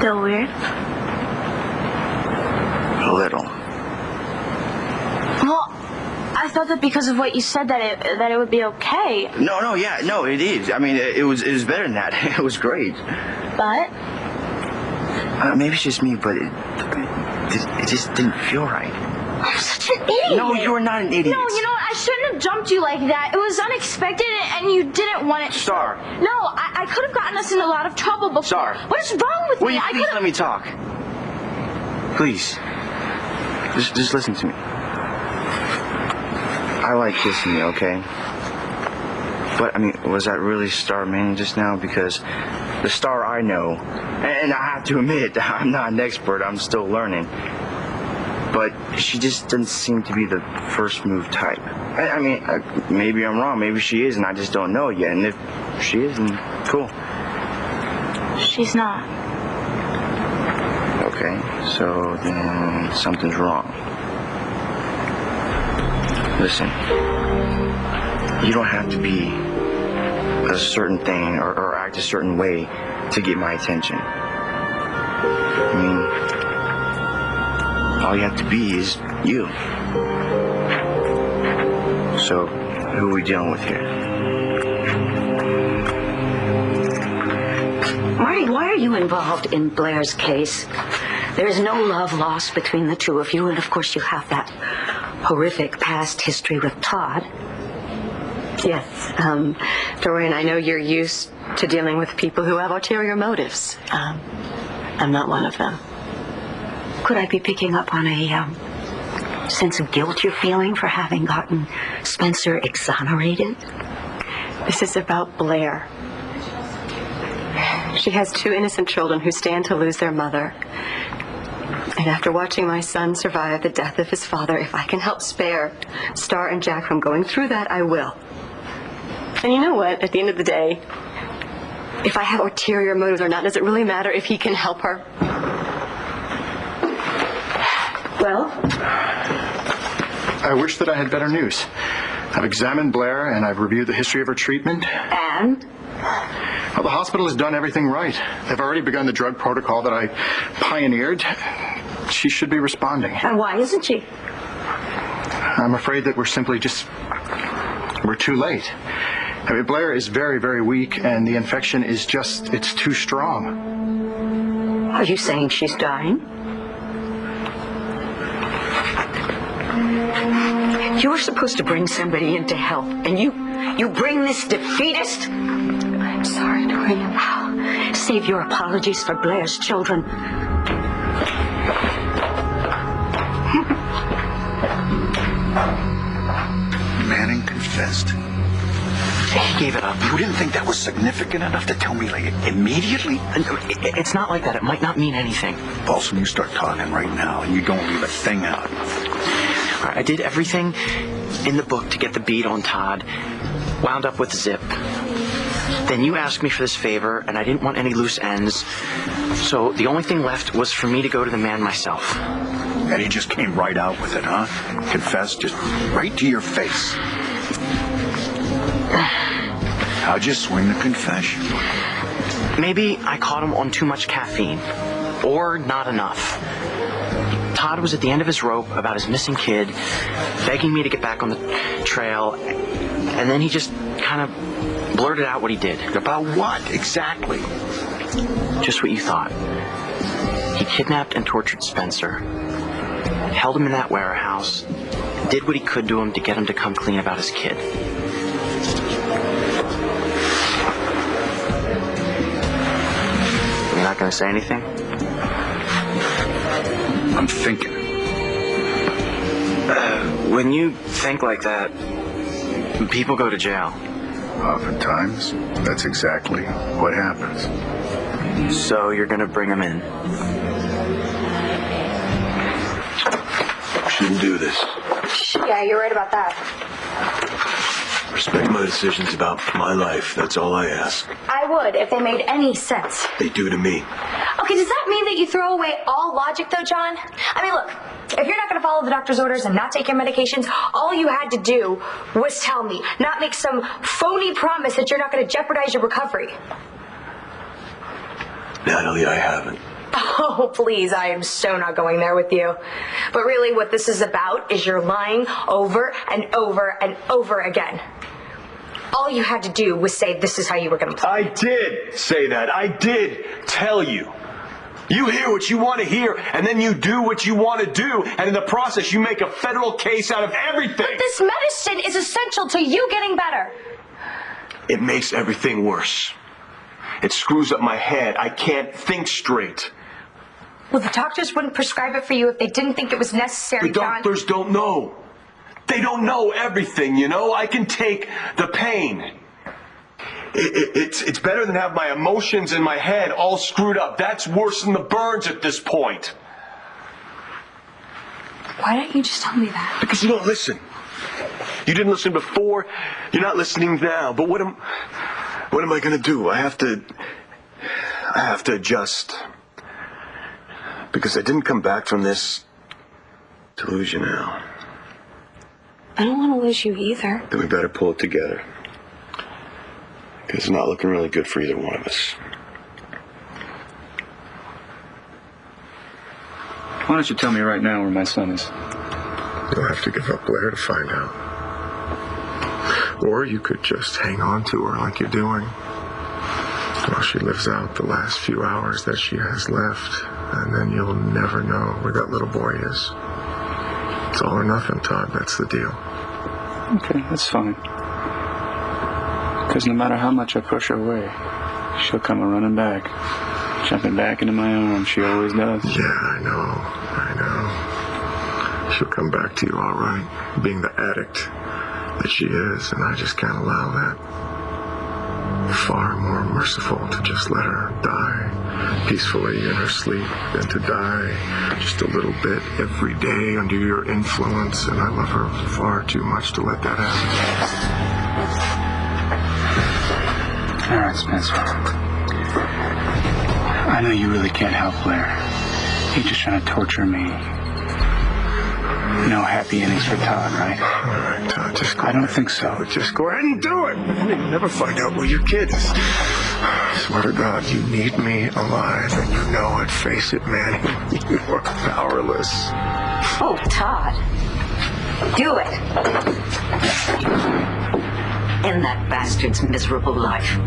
Still weird? A little. Well, I thought that because of what you said that it would be okay. No, it is. I mean, it was better than that. It was great. But? Maybe it's just me, but it just didn't feel right. I'm such an idiot. No, you're not an idiot. No, you know what? I shouldn't have jumped you like that. It was unexpected, and you didn't want it. Star. No, I could have gotten us in a lot of trouble before. Star. What is wrong with Will me? you please let me talk? Please. Just listen to me. I like kissing you, okay? But, I mean, was that really Star meaning just now? Because the Star I know, and I have to admit, I'm not an expert, I'm still learning, but she just doesn't seem to be the first move type. I mean, maybe I'm wrong, maybe she is, and I just don't know it yet, and if she is, then cool. She's not. Okay, so then something's wrong. Listen, you don't have to be a certain thing or act a certain way to get my attention. I mean, all you have to be is you. So, who are we dealing with here? Marty, why are you involved in Blair's case? There is no love lost between the two of you, and of course you have that horrific past history with Todd. Yes, Dorian, I know you're used to dealing with people who have ulterior motives. I'm not one of them. Could I be picking up on a sense of guilt you're feeling for having gotten Spencer exonerated? This is about Blair. She has 2 innocent children who stand to lose their mother. And after watching my son survive the death of his father, if I can help spare Star and Jack from going through that, I will. And you know what? At the end of the day, if I have ulterior motives or not, does it really matter if he can help her? Well? I wish that I had better news. I've examined Blair and I've reviewed the history of her treatment. And? Well, the hospital has done everything right. They've already begun the drug protocol that I pioneered. She should be responding. And why isn't she? I'm afraid that we're too late. I mean, Blair is very, very weak, and the infection is it's too strong. Are you saying she's dying? You were supposed to bring somebody in to help, and you bring this defeatist? I'm sorry, Dorian. Save your apologies for Blair's children. Manning confessed. He gave it up. You didn't think that was significant enough to tell me, like, immediately? It's not like that. It might not mean anything. Paulson, you start talking right now, and you don't leave a thing out. All right, I did everything in the book to get the beat on Todd. Wound up with Zip. Then you asked me for this favor, and I didn't want any loose ends. So the only thing left was for me to go to the man myself. And he just came right out with it, huh? Confessed just right to your face. How'd you swing the confession? Maybe I caught him on too much caffeine. Or not enough. Todd was at the end of his rope about his missing kid, begging me to get back on the trail, and then he just kind of blurted out what he did. About what, exactly? Just what you thought. He kidnapped and tortured Spencer, held him in that warehouse, did what he could to him to get him to come clean about his kid. You're not going to say anything? I'm thinking. When you think like that, people go to jail. Oftentimes, that's exactly what happens. So you're going to bring him in? Shouldn't do this. Yeah, you're right about that. Respect my decisions about my life. That's all I ask. I would, if they made any sense. They do to me. Okay, does that mean that you throw away all logic, though, John? I mean, look, if you're not going to follow the doctor's orders and not take your medications, all you had to do was tell me, not make some phony promise that you're not going to jeopardize your recovery. Natalie, I haven't. Oh, please, I am so not going there with you. But really what this is about is you're lying over and over and over again. All you had to do was say this is how you were going to play. I did say that. I did tell you. You hear what you want to hear, and then you do what you want to do, and in the process you make a federal case out of everything. But this medicine is essential to you getting better. It makes everything worse. It screws up my head. I can't think straight. Well, the doctors wouldn't prescribe it for you if they didn't think it was necessary, The John. doctors don't know. They don't know everything, you know? I can take the pain. It's better than have my emotions in my head all screwed up. That's worse than the burns at this point. Why don't you just tell me that? Because you don't listen. You didn't listen before. You're not listening now. But what am I going to do? I have to adjust. Because I didn't come back from this to lose you now. I don't want to lose you either. Then we better pull it together. Because it's not looking really good for either one of us. Why don't you tell me right now where my son is? You'll have to give up Blair to find out. Or you could just hang on to her like you're doing while she lives out the last few hours that she has left. And then you'll never know where that little boy is. It's all or nothing, Todd. That's the deal. Okay, that's fine. Because no matter how much I push her away, she'll come running back, jumping back into my arms. She always does. Yeah, I know. She'll come back to you all right, being the addict that she is, and I just can't allow that. Far more merciful to just let her die peacefully in her sleep than to die just a little bit every day under your influence, and I love her far too much to let that happen. All right, Spencer. I know you really can't help Blair. You're just trying to torture me. No happy endings for Todd, right? All right, Todd, just go I don't ahead. think so. Just go ahead and do it. You'll never find out where your kid is. I swear to God, you need me alive, and you know it. Face it, man. You are powerless. Oh, Todd. Do it. End that bastard's miserable life.